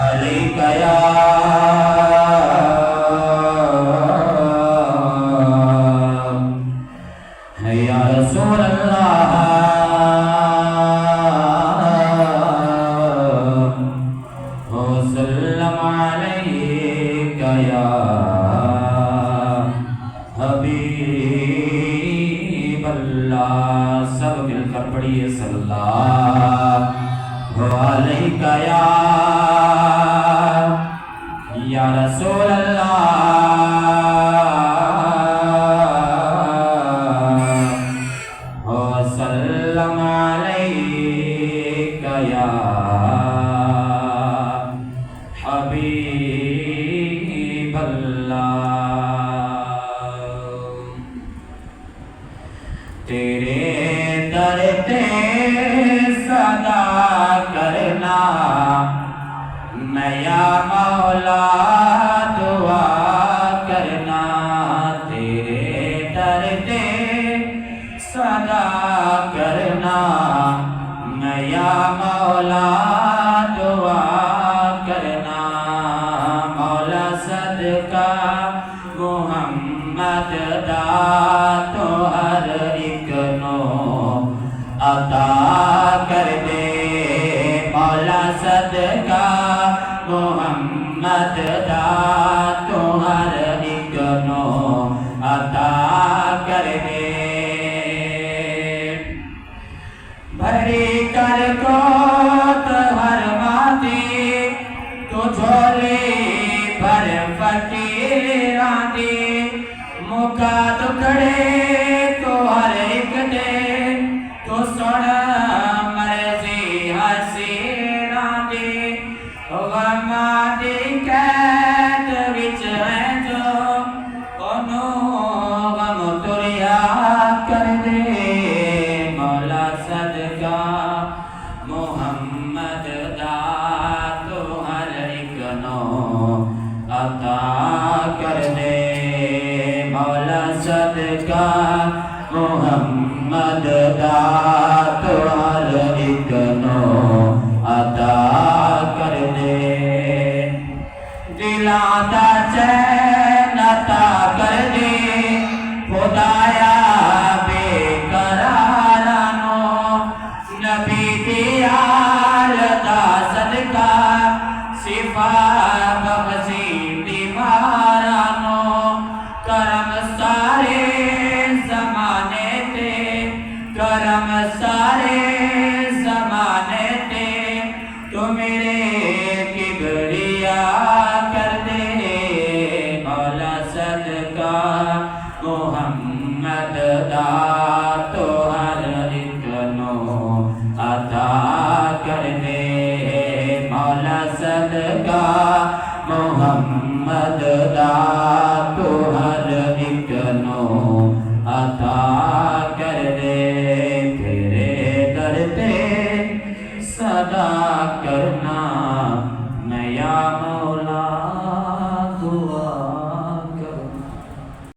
علیک یا یا رسول اللہ وسلم علیک یا حبیب اللہ. سب مل کر پڑھیے صلی اللہ علیک یا رسول اللہ وسلم علیک یا حبیب اللہ. تیرے در پہ صدا کرنا میں یا مولا دعا کرنا. تیرے در پہ صدا کرنا میں یا مولا دعا کرنا. مولا صدقہ محمد دا تو ہر ایک نو عطا کر دے. مولا صدقہ محمد دا تو ہر ایک نو عطا کر دے. بھری کر کو تو ہر مادی تو جھولی بھر فقیراں دی. موقع دکھڑے تو ہر ایک دے تو سن مرضی حسیراں دی. غماں دی قید وچ ہے جو انہوں غم تریا کر دے. مولا صدقہ محمد دا تو ہر ایک نو عطا کر دے. مولا صدقہ محمد دا تو ہر ایک نو عطا کر دے. دلاں دا چین عطا کر دے خدایا بے قراراں نو. نبی دی آل دا صدقہ شفا بخشی بیماراں نو. کرم سارے زمانے تے کرم سارے زمانے تے تو میرے کبریا کر دے. مولا صدقہ محمد دا تو ہر ایک نو عطا کر دے. مولا صدقہ محمد دا تو ہر ایک نو عطا کر دے. تیرے در پہ صدا کرنا